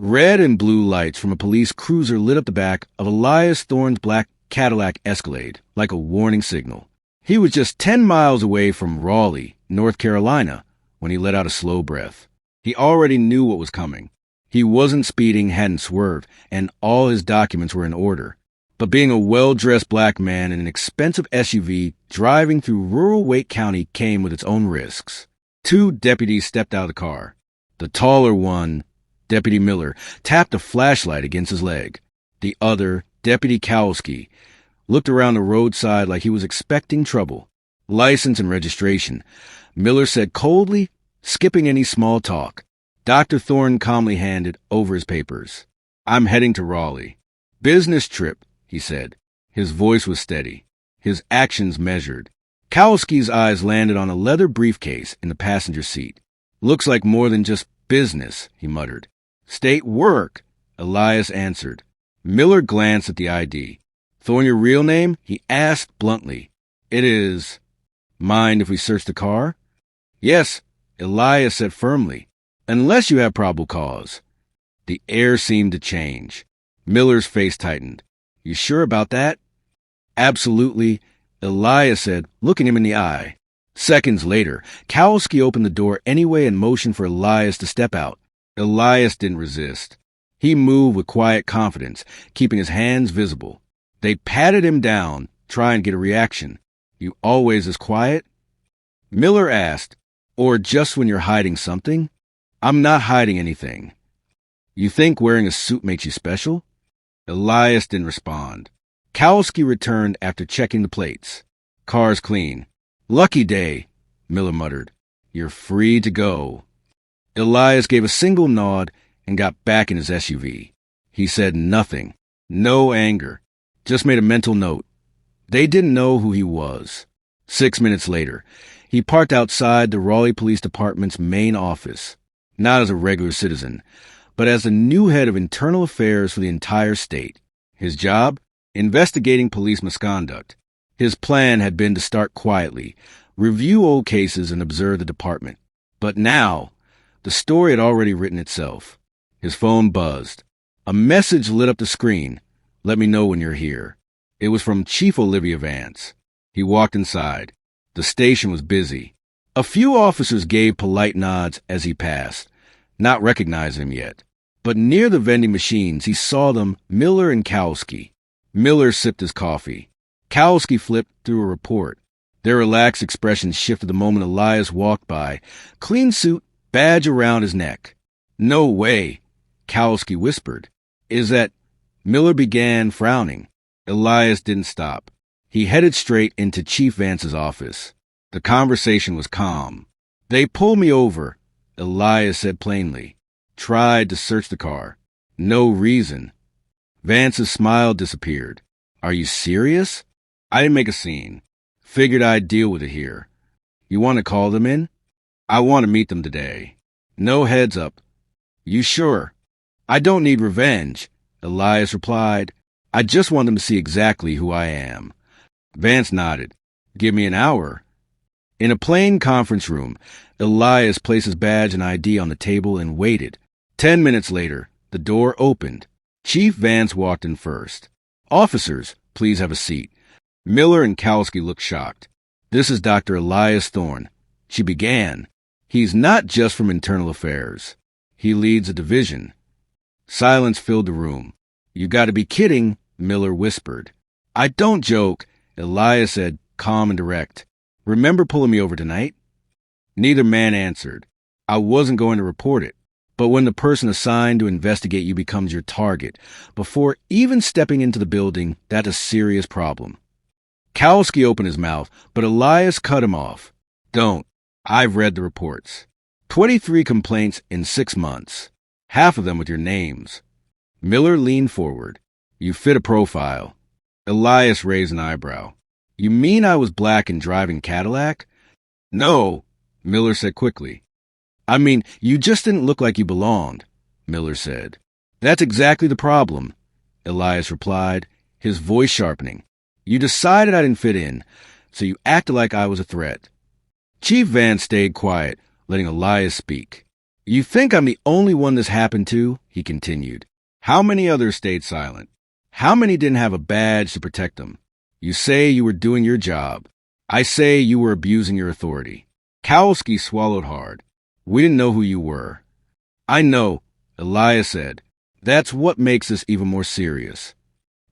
Red and blue lights from a police cruiser lit up the back of Elias Thorne's black Cadillac Escalade like a warning signal. He was just 10 miles away from Raleigh, North Carolina, when he let out a slow breath. He already knew what was coming. He wasn't speeding, hadn't swerved, and all his documents were in order. But being a well-dressed black man in an expensive SUV driving through rural Wake County came with its own risks. 2 deputies stepped out of the car. The taller one, Deputy Miller, tapped a flashlight against his leg. The other, Deputy Kowalski, looked around the roadside like he was expecting trouble. License and registration, Miller said coldly, skipping any small talk. Dr. Thorne calmly handed over his papers. I'm heading to Raleigh. Business trip, he said. His voice was steady, his actions measured. Kowalski's eyes landed on a leather briefcase in the passenger seat. Looks like more than just business, he muttered. State work, Elias answered. Miller glanced at the ID. Thorne, your real name? He asked bluntly. It is. Mind if we search the car? Yes, Elias said firmly. Unless you have probable cause. The air seemed to change. Miller's face tightened. You sure about that? Absolutely, Elias said, looking him in the eye. Seconds later, Kowalski opened the door anyway and motioned for Elias to step out. Elias didn't resist. He moved with quiet confidence, keeping his hands visible. They patted him down, trying to get a reaction. You always as quiet? Miller asked, or just when you're hiding something? I'm not hiding anything. You think wearing a suit makes you special? Elias didn't respond. Kowalski returned after checking the plates. Car's clean. Lucky day, Miller muttered. You're free to go. Elias gave a single nod and got back in his SUV. He said nothing. No anger. Just made a mental note. They didn't know who he was. 6 minutes later, he parked outside the Raleigh Police Department's main office, not as a regular citizen, but as the new head of internal affairs for the entire state. His job? Investigating police misconduct. His plan had been to start quietly, review old cases, and observe the department. But now, the story had already written itself. His phone buzzed. A message lit up the screen. Let me know when you're here. It was from Chief Olivia Vance. He walked inside. The station was busy. A few officers gave polite nods as he passed, not recognizing him yet. But near the vending machines, he saw them, Miller and Kowalski. Miller sipped his coffee. Kowalski flipped through a report. Their relaxed expressions shifted the moment Elias walked by, clean suit, badge around his neck. No way, Kowalski whispered. Is that... Miller began frowning. Elias didn't stop. He headed straight into Chief Vance's office. The conversation was calm. They pulled me over, Elias said plainly. Tried to search the car. No reason. Vance's smile disappeared. Are you serious? I didn't make a scene. Figured I'd deal with it here. You want to call them in? I want to meet them today. No heads up. You sure? I don't need revenge, Elias replied. I just want them to see exactly who I am. Vance nodded. Give me an hour. In a plain conference room, Elias placed his badge and ID on the table and waited. 10 minutes later, the door opened. Chief Vance walked in first. Officers, please have a seat. Miller and Kowalski looked shocked. This is Dr. Elias Thorne. She began. He's not just from internal affairs. He leads a division. Silence filled the room. You gotta be kidding, Miller whispered. I don't joke, Elias said, calm and direct. Remember pulling me over tonight? Neither man answered. I wasn't going to report it. But when the person assigned to investigate you becomes your target, before even stepping into the building, that's a serious problem. Kowalski opened his mouth, but Elias cut him off. Don't. I've read the reports. 23 complaints in 6 months. Half of them with your names. Miller leaned forward. You fit a profile. Elias raised an eyebrow. You mean I was black and driving Cadillac? No, Miller said quickly. I mean, you just didn't look like you belonged, Miller said. That's exactly the problem, Elias replied, his voice sharpening. You decided I didn't fit in, so you acted like I was a threat. Chief Vance stayed quiet, letting Elias speak. You think I'm the only one this happened to? He continued. How many others stayed silent? How many didn't have a badge to protect them? You say you were doing your job. I say you were abusing your authority. Kowalski swallowed hard. We didn't know who you were. I know, Elias said. That's what makes this even more serious.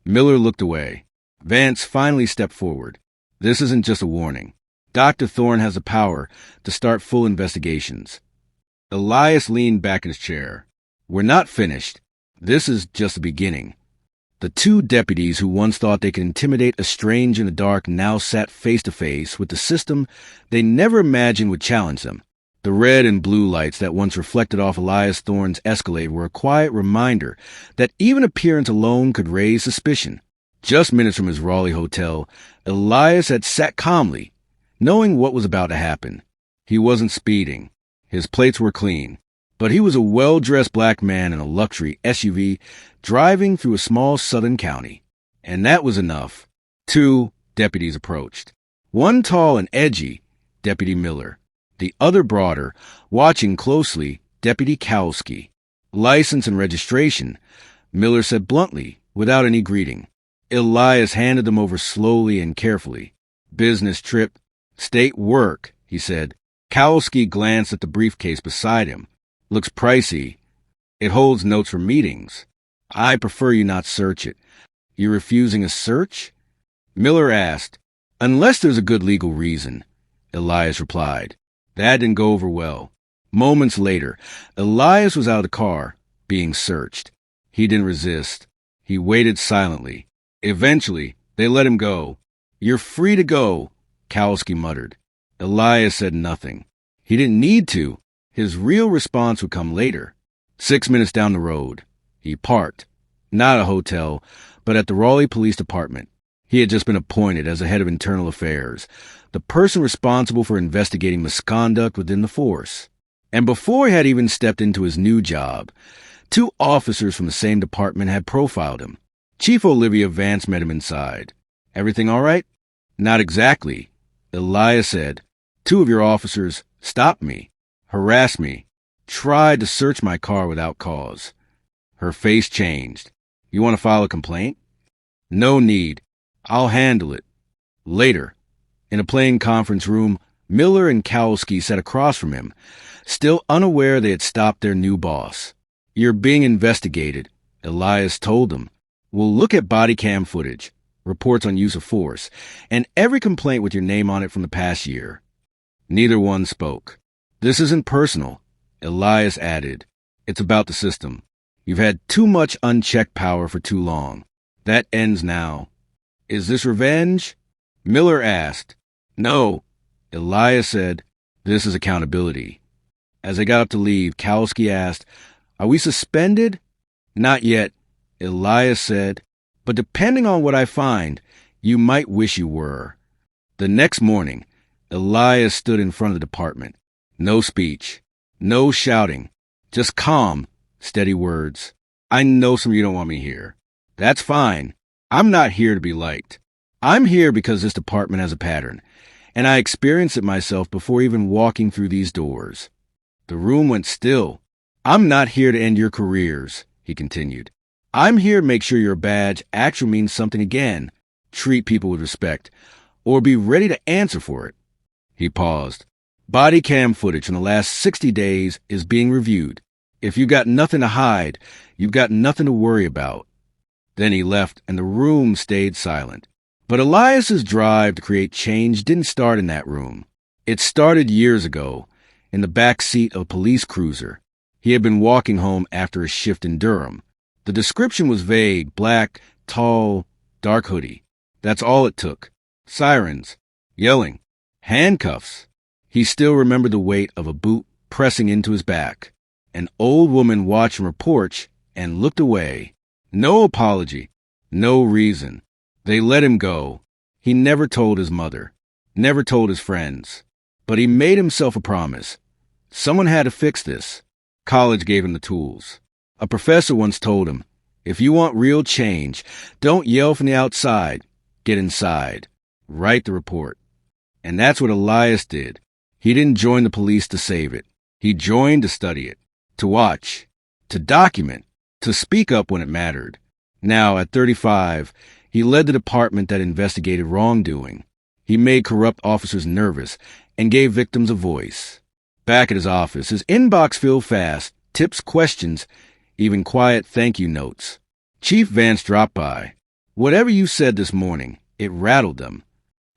Miller looked away. Vance finally stepped forward. This isn't just a warning. Dr. Thorne has the power to start full investigations. Elias leaned back in his chair. We're not finished. This is just the beginning. The two deputies who once thought they could intimidate a stranger in the dark now sat face to face with the system they never imagined would challenge them. The red and blue lights that once reflected off Elias Thorne's Escalade were a quiet reminder that even appearance alone could raise suspicion. Just minutes from his Raleigh hotel, Elias had sat calmly, knowing what was about to happen. He wasn't speeding. His plates were clean. But he was a well-dressed black man in a luxury SUV driving through a small southern county. And that was enough. Two deputies approached. One tall and edgy, Deputy Miller. The other broader, watching closely, Deputy Kowalski. License and registration, Miller said bluntly, without any greeting. Elias handed them over slowly and carefully. Business trip. State work, he said. Kowalski glanced at the briefcase beside him. Looks pricey. It holds notes for meetings. I prefer you not search it. You're refusing a search? Miller asked. Unless there's a good legal reason, Elias replied. That didn't go over well. Moments later, Elias was out of the car, being searched. He didn't resist. He waited silently. Eventually, they let him go. You're free to go, Kowalski muttered. Elias said nothing. He didn't need to. His real response would come later. 6 minutes down the road, he parked. Not a hotel, but at the Raleigh Police Department. He had just been appointed as the head of internal affairs, the person responsible for investigating misconduct within the force. And before he had even stepped into his new job, two officers from the same department had profiled him. Chief Olivia Vance met him inside. Everything all right? Not exactly, Elias said. Two of your officers stopped me, harassed me, tried to search my car without cause. Her face changed. You want to file a complaint? No need. I'll handle it. Later, in a plain conference room, Miller and Kowalski sat across from him, still unaware they had stopped their new boss. You're being investigated, Elias told them. We'll look at body cam footage, reports on use of force, and every complaint with your name on it from the past year. Neither one spoke. This isn't personal, Elias added. It's about the system. You've had too much unchecked power for too long. That ends now. Is this revenge? Miller asked. No, Elias said. This is accountability. As they got up to leave, Kowalski asked, Are we suspended? Not yet, Elias said. But depending on what I find, you might wish you were. The next morning, Elias stood in front of the department. No speech. No shouting. Just calm, steady words. I know some of you don't want me here. That's fine. I'm not here to be liked. I'm here because this department has a pattern, and I experienced it myself before even walking through these doors. The room went still. I'm not here to end your careers, he continued. I'm here to make sure your badge actually means something again. Treat people with respect, or be ready to answer for it. He paused. Body cam footage from the last 60 days is being reviewed. If you've got nothing to hide, you've got nothing to worry about. Then he left, and the room stayed silent. But Elias's drive to create change didn't start in that room. It started years ago, in the back seat of a police cruiser. He had been walking home after a shift in Durham. The description was vague: black, tall, dark hoodie. That's all it took. Sirens, yelling, handcuffs. He still remembered the weight of a boot pressing into his back. An old woman watched from her porch and looked away. No apology, no reason. They let him go. He never told his mother, never told his friends. But he made himself a promise. Someone had to fix this. College gave him the tools. A professor once told him, if you want real change, don't yell from the outside. Get inside. Write the report. And that's what Elias did. He didn't join the police to save it. He joined to study it. to watch, to document, to speak up when it mattered. Now, at 35, he led the department that investigated wrongdoing. He made corrupt officers nervous and gave victims a voice. Back at his office, his inbox filled fast, tips, questions, even quiet thank you notes. Chief Vance dropped by. "Whatever you said this morning, it rattled them."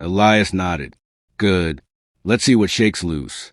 Elias nodded. "Good. Let's see what shakes loose."